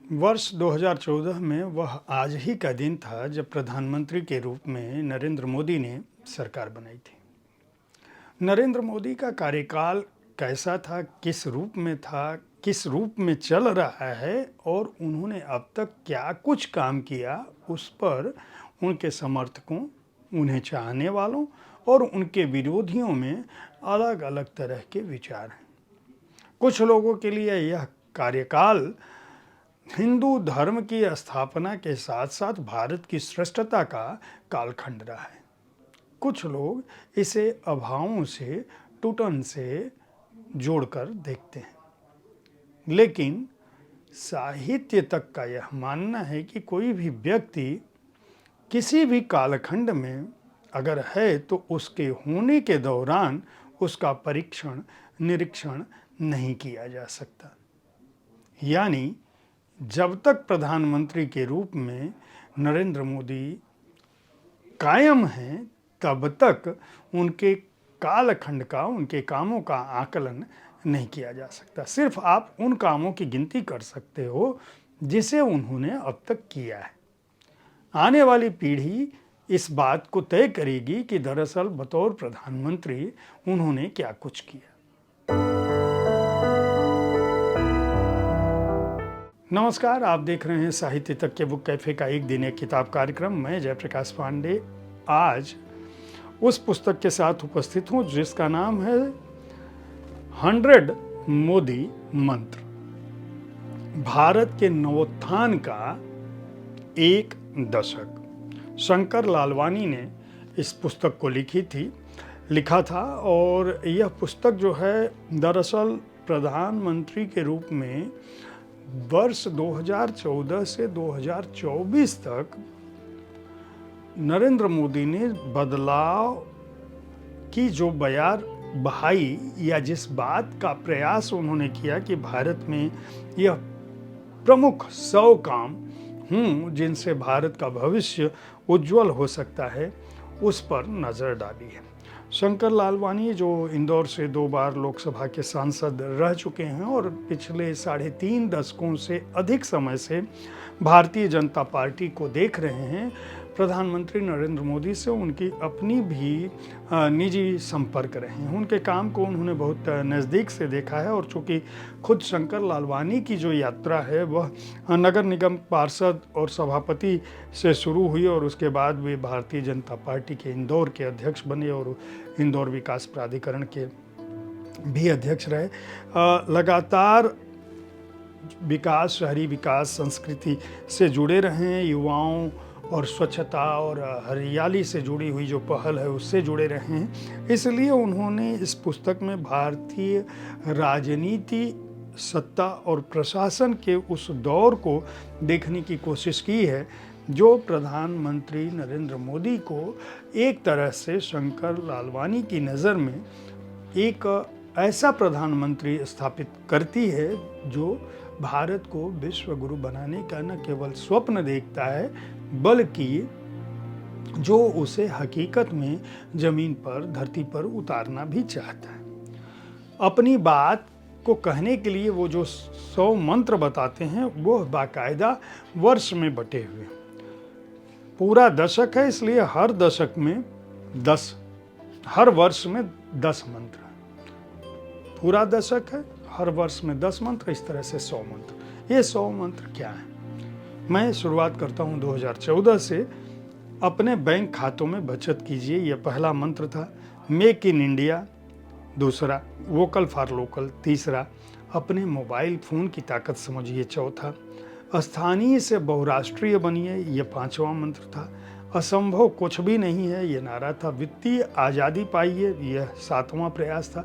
वर्ष 2014 में वह आज ही का दिन था जब प्रधानमंत्री के रूप में नरेंद्र मोदी ने सरकार बनाई थी। नरेंद्र मोदी का कार्यकाल कैसा था, किस रूप में चल रहा है और उन्होंने अब तक क्या कुछ काम किया, उस पर उनके समर्थकों, उन्हें चाहने वालों और उनके विरोधियों में अलग अलग तरह के विचार हैं। कुछ लोगों के लिए यह कार्यकाल हिंदू धर्म की स्थापना के साथ साथ भारत की श्रेष्ठता का कालखंड रहा है। कुछ लोग इसे अभावों से, टूटन से जोड़कर देखते हैं, लेकिन साहित्य तक का यह मानना है कि कोई भी व्यक्ति किसी भी कालखंड में अगर है तो उसके होने के दौरान उसका परीक्षण, निरीक्षण नहीं किया जा सकता। यानी जब तक प्रधानमंत्री के रूप में नरेंद्र मोदी कायम हैं, तब तक उनके कालखंड का, उनके कामों का आकलन नहीं किया जा सकता। सिर्फ आप उन कामों की गिनती कर सकते हो जिसे उन्होंने अब तक किया है। आने वाली पीढ़ी इस बात को तय करेगी कि दरअसल बतौर प्रधानमंत्री उन्होंने क्या कुछ किया। नमस्कार, आप देख रहे हैं साहित्य तक के बुक कैफे का एक दिन एक किताब कार्यक्रम। मैं जयप्रकाश पांडे आज उस पुस्तक के साथ उपस्थित हूं जिसका नाम है 100 मोदी मंत्र, भारत के नवोत्थान का एक दशक। शंकर लालवानी ने इस पुस्तक को लिखा था और यह पुस्तक जो है दरअसल प्रधानमंत्री के रूप में वर्ष 2014 से 2024 तक नरेंद्र मोदी ने बदलाव की जो बयार बहाई या जिस बात का प्रयास उन्होंने किया कि भारत में यह प्रमुख 100 काम जिनसे भारत का भविष्य उज्जवल हो सकता है, उस पर नज़र डाली है। शंकर लालवानी जो इंदौर से 2 बार लोकसभा के सांसद रह चुके हैं और पिछले 3.5 दशकों से अधिक समय से भारतीय जनता पार्टी को देख रहे हैं, प्रधानमंत्री नरेंद्र मोदी से उनकी अपनी भी निजी संपर्क रहे हैं। उनके काम को उन्होंने बहुत नज़दीक से देखा है और चूँकि खुद शंकर लालवानी की जो यात्रा है वह नगर निगम पार्षद और सभापति से शुरू हुई और उसके बाद वे भारतीय जनता पार्टी के इंदौर के अध्यक्ष बने और इंदौर विकास प्राधिकरण के भी अध्यक्ष रहे। लगातार विकास, शहरी विकास, संस्कृति से जुड़े रहे हैं, युवाओं और स्वच्छता और हरियाली से जुड़ी हुई जो पहल है उससे जुड़े रहे हैं। इसलिए उन्होंने इस पुस्तक में भारतीय राजनीति, सत्ता और प्रशासन के उस दौर को देखने की कोशिश की है जो प्रधानमंत्री नरेंद्र मोदी को एक तरह से शंकर लालवानी की नज़र में एक ऐसा प्रधानमंत्री स्थापित करती है जो भारत को विश्व गुरु बनाने का न केवल स्वप्न देखता है बल्कि जो उसे हकीकत में जमीन पर, धरती पर उतारना भी चाहता है। अपनी बात को कहने के लिए वो जो 100 मंत्र बताते हैं वो बाकायदा वर्ष में बटे हुए। पूरा दशक है, इसलिए हर दशक में 10, हर वर्ष में 10 मंत्र। पूरा दशक है, हर वर्ष में 10 मंत्र, इस तरह से 100 मंत्र। ये 100 मंत्र क्या है? मैं शुरुआत करता हूँ 2014 से। अपने बैंक खातों में बचत कीजिए, यह पहला मंत्र था। मेक इन इंडिया दूसरा, वोकल फॉर लोकल तीसरा, अपने मोबाइल फ़ोन की ताकत समझिए चौथा, स्थानीय से बहुराष्ट्रीय बनिए यह 5वां मंत्र था। असंभव कुछ भी नहीं है ये नारा था। वित्तीय आज़ादी पाइए यह 7वां प्रयास था।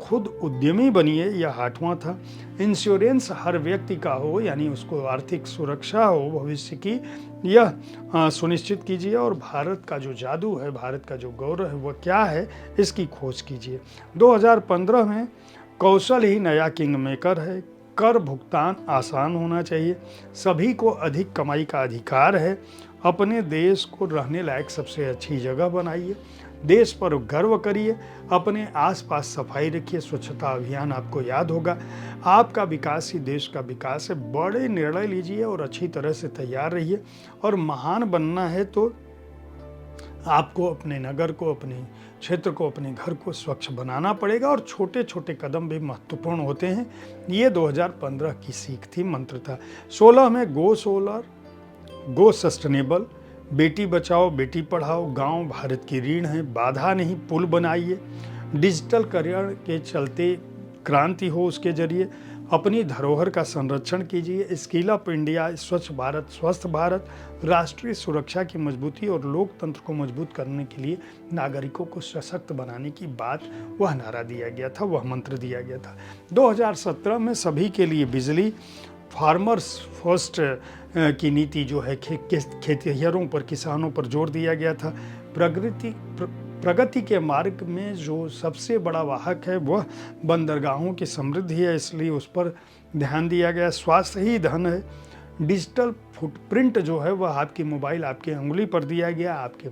खुद उद्यमी बनिए यह 8वां था। इंश्योरेंस हर व्यक्ति का हो, यानी उसको आर्थिक सुरक्षा हो भविष्य की, यह सुनिश्चित कीजिए। और भारत का जो जादू है, भारत का जो गौरव है वह क्या है, इसकी खोज कीजिए। 2015 में कौशल ही नया किंग मेकर है। कर भुगतान आसान होना चाहिए। सभी को अधिक कमाई का अधिकार है। अपने देश को रहने लायक सबसे अच्छी जगह बनाइए। देश पर गर्व करिए, अपने आसपास सफाई रखिए, स्वच्छता अभियान आपको याद होगा। आपका विकास ही देश का विकास है। बड़े निर्णय लीजिए और अच्छी तरह से तैयार रहिए। और महान बनना है तो आपको अपने नगर को, अपने क्षेत्र को, अपने घर को स्वच्छ बनाना पड़ेगा और छोटे छोटे कदम भी महत्वपूर्ण होते हैं। ये 2015 की सीख थी, मंत्र था। 16 में गो सोलर, गो सस्टेनेबल, बेटी बचाओ बेटी पढ़ाओ, गांव भारत की रीढ़ है, बाधा नहीं पुल बनाइए। डिजिटल करियर के चलते क्रांति हो, उसके जरिए अपनी धरोहर का संरक्षण कीजिए। स्किल अप इंडिया, स्वच्छ भारत, स्वस्थ भारत, राष्ट्रीय सुरक्षा की मजबूती और लोकतंत्र को मजबूत करने के लिए नागरिकों को सशक्त बनाने की बात, वह नारा दिया गया था, वह मंत्र दिया गया था। 2017 में सभी के लिए बिजली, फार्मर्स फर्स्ट की नीति जो है, खेतिहरों पर, किसानों पर जोर दिया गया था। प्रगति के मार्ग में जो सबसे बड़ा वाहक है वह बंदरगाहों की समृद्धि है, इसलिए उस पर ध्यान दिया गया। स्वास्थ्य ही धन है। डिजिटल फुटप्रिंट जो है वह आपकी मोबाइल, आपके उंगली पर दिया गया। आपके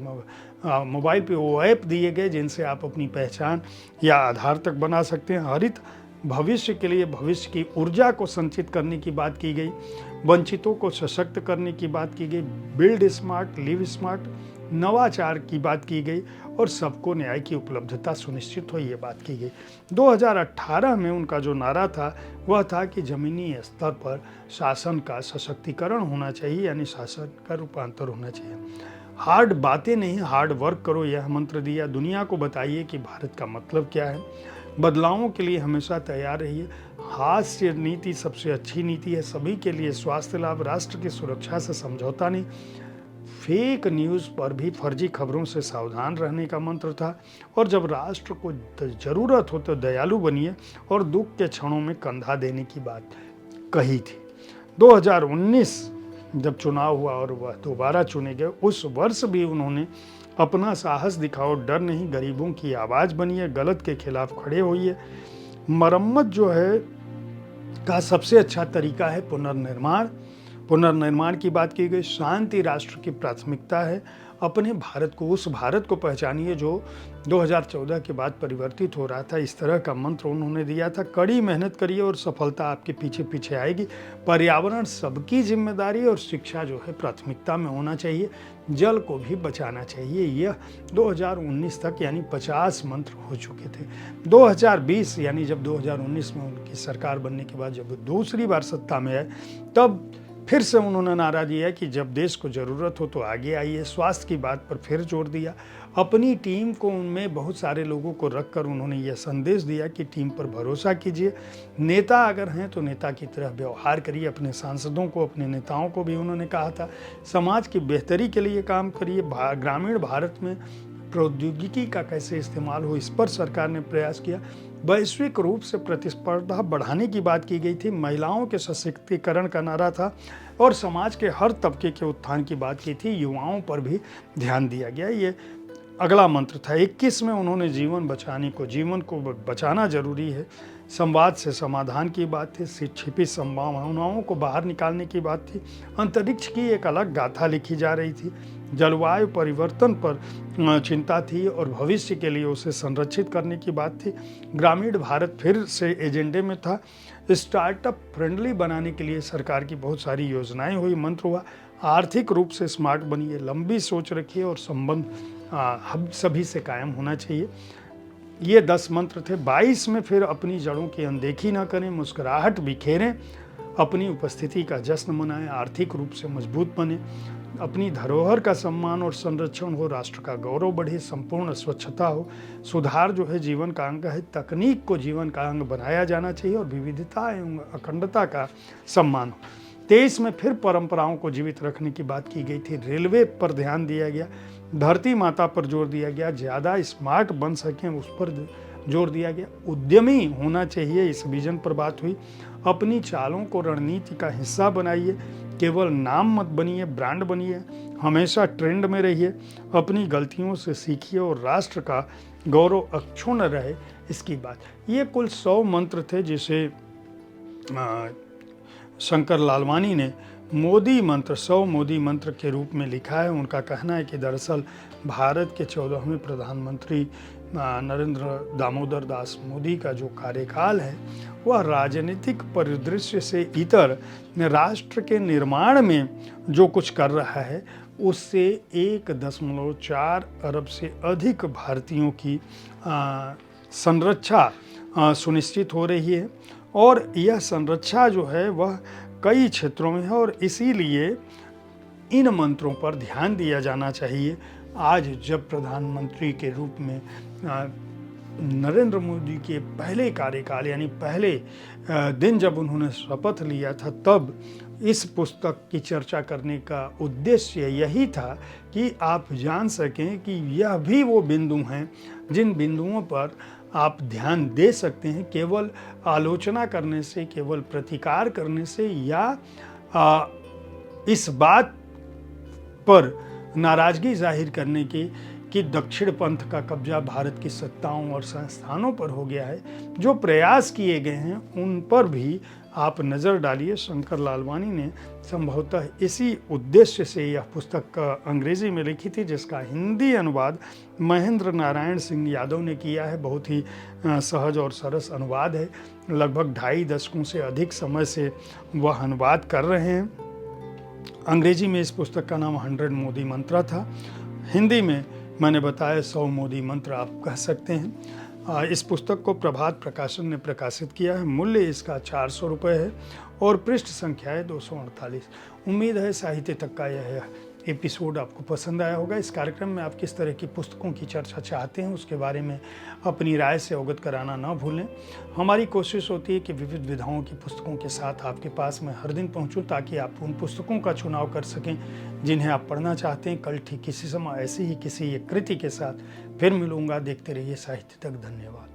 मोबाइल पे वो ऐप दिए गए जिनसे आप अपनी पहचान या आधार तक बना सकते हैं। हरित भविष्य के लिए भविष्य की ऊर्जा को संचित करने की बात की गई। वंचितों को सशक्त करने की बात की गई। बिल्ड स्मार्ट, लिव स्मार्ट, नवाचार की बात की गई और सबको न्याय की उपलब्धता सुनिश्चित हो, ये बात की गई। 2018 में उनका जो नारा था वह था कि जमीनी स्तर पर शासन का सशक्तिकरण होना चाहिए, यानी शासन का रूपांतर होना चाहिए। हार्ड बातें नहीं, हार्ड वर्क करो, यह मंत्र दिया। दुनिया को बताइए कि भारत का मतलब क्या है। बदलावों के लिए हमेशा तैयार रहिए। हास्य नीति सबसे अच्छी नीति है। सभी के लिए स्वास्थ्य लाभ, राष्ट्र की सुरक्षा से समझौता नहीं। फेक न्यूज़ पर भी, फर्जी खबरों से सावधान रहने का मंत्र था। और जब राष्ट्र को जरूरत हो तो दयालु बनिए और दुख के क्षणों में कंधा देने की बात कही थी। 2019 जब चुनाव हुआ और वह दोबारा चुने गए, उस वर्ष भी उन्होंने अपना साहस दिखाओ, डर नहीं, गरीबों की आवाज़ बनिए, गलत के खिलाफ खड़े होइए। मरम्मत जो है का सबसे अच्छा तरीका है पुनर्निर्माण। पुनर्निर्माण की बात की गई। शांति राष्ट्र की प्राथमिकता है। अपने भारत को, उस भारत को पहचानिए जो 2014 के बाद परिवर्तित हो रहा था। इस तरह का मंत्र उन्होंने दिया था। कड़ी मेहनत करिए और सफलता आपके पीछे पीछे आएगी। पर्यावरण सबकी जिम्मेदारी और शिक्षा जो है प्राथमिकता में होना चाहिए। जल को भी बचाना चाहिए। यह 2019 तक यानी 50 मंत्र हो चुके थे। 2020 यानी जब 2019 में उनकी सरकार बनने के बाद जब दूसरी बार सत्ता में आए, तब फिर से उन्होंने नारा दिया कि जब देश को ज़रूरत हो तो आगे आइए। स्वास्थ्य की बात पर फिर जोर दिया। अपनी टीम को, उनमें बहुत सारे लोगों को रखकर उन्होंने यह संदेश दिया कि टीम पर भरोसा कीजिए। नेता अगर हैं तो नेता की तरह व्यवहार करिए। अपने सांसदों को, अपने नेताओं को भी उन्होंने कहा था समाज की बेहतरी के लिए काम करिए। ग्रामीण भारत में प्रौद्योगिकी का कैसे इस्तेमाल हो, इस पर सरकार ने प्रयास किया। वैश्विक रूप से प्रतिस्पर्धा बढ़ाने की बात की गई थी। महिलाओं के सशक्तिकरण का नारा था और समाज के हर तबके के उत्थान की बात की थी। युवाओं पर भी ध्यान दिया गया। ये अगला मंत्र था। 21 में उन्होंने जीवन को बचाना जरूरी है। संवाद से समाधान की बात थी। छिपी संभावनाओं को बाहर निकालने की बात थी। अंतरिक्ष की एक अलग गाथा लिखी जा रही थी। जलवायु परिवर्तन पर चिंता थी और भविष्य के लिए उसे संरक्षित करने की बात थी। ग्रामीण भारत फिर से एजेंडे में था। स्टार्टअप फ्रेंडली बनाने के लिए सरकार की बहुत सारी योजनाएं हुई। मंत्र हुआ आर्थिक रूप से स्मार्ट बनिए, लंबी सोच रखिए और संबंध हम सभी से कायम होना चाहिए। ये 10 मंत्र थे। 22 में फिर अपनी जड़ों की अनदेखी न करें, मुस्कुराहट बिखेरें, अपनी उपस्थिति का जश्न मनाएं, आर्थिक रूप से मजबूत बने, अपनी धरोहर का सम्मान और संरक्षण हो, राष्ट्र का गौरव बढ़े, संपूर्ण स्वच्छता हो। सुधार जो है जीवन का अंग है। तकनीक को जीवन का अंग बनाया जाना चाहिए और विविधता एवं अखंडता का सम्मान हो। 23 में फिर परंपराओं को जीवित रखने की बात की गई थी। रेलवे पर ध्यान दिया गया। धरती माता पर जोर दिया गया। ज़्यादा स्मार्ट बन सकें उस पर जोर दिया गया। उद्यमी होना चाहिए, इस विजन पर बात हुई। अपनी चालों को रणनीति का हिस्सा बनाइए। केवल नाम मत बनिए, ब्रांड बनिए। हमेशा ट्रेंड में रहिए। अपनी गलतियों से सीखिए और राष्ट्र का गौरव अक्षुण्ण रहे, इसकी बात। ये कुल 100 मंत्र थे जिसे शंकर लालवानी ने मोदी मंत्र 100 मोदी मंत्र के रूप में लिखा है। उनका कहना है कि दरअसल भारत के 14वें प्रधानमंत्री नरेंद्र दामोदर दास मोदी का जो कार्यकाल है वह राजनीतिक परिदृश्य से इतर राष्ट्र के निर्माण में जो कुछ कर रहा है उससे 1.4 अरब से अधिक भारतीयों की संरक्षा सुनिश्चित हो रही है और यह संरक्षा जो है वह कई क्षेत्रों में है और इसीलिए इन मंत्रों पर ध्यान दिया जाना चाहिए। आज जब प्रधानमंत्री के रूप में नरेंद्र मोदी के पहले कार्यकाल यानी पहले दिन जब उन्होंने शपथ लिया था तब इस पुस्तक की चर्चा करने का उद्देश्य यही था कि आप जान सकें कि यह भी वो बिंदु हैं जिन बिंदुओं पर आप ध्यान दे सकते हैं। केवल आलोचना करने से, केवल प्रतिकार करने से या इस बात पर नाराजगी जाहिर करने की कि दक्षिण पंथ का कब्जा भारत की सत्ताओं और संस्थानों पर हो गया है, जो प्रयास किए गए हैं उन पर भी आप नज़र डालिए। शंकर लालवानी ने संभवतः इसी उद्देश्य से यह पुस्तक अंग्रेजी में लिखी थी, जिसका हिंदी अनुवाद महेंद्र नारायण सिंह यादव ने किया है। बहुत ही सहज और सरस अनुवाद है। लगभग 2.5 दशकों से अधिक समय से वह अनुवाद कर रहे हैं। अंग्रेजी में इस पुस्तक का नाम 100 मोदी मंत्र था। हिंदी में मैंने बताया 100 मोदी मंत्र आप कह सकते हैं। इस पुस्तक को प्रभात प्रकाशन ने प्रकाशित किया है। मूल्य इसका 400 रुपये है और पृष्ठ संख्या है 248। उम्मीद है साहित्य तक का यह एपिसोड आपको पसंद आया होगा। इस कार्यक्रम में आप किस तरह की पुस्तकों की चर्चा चाहते हैं उसके बारे में अपनी राय से अवगत कराना न भूलें। हमारी कोशिश होती है कि विविध विधाओं की पुस्तकों के साथ आपके पास मैं हर दिन पहुंचूं ताकि आप उन पुस्तकों का चुनाव कर सकें जिन्हें आप पढ़ना चाहते हैं। कल ठीक किसी समय ऐसी ही किसी एक कृति के साथ फिर मिलूंगा। देखते रहिए साहित्य तक। धन्यवाद।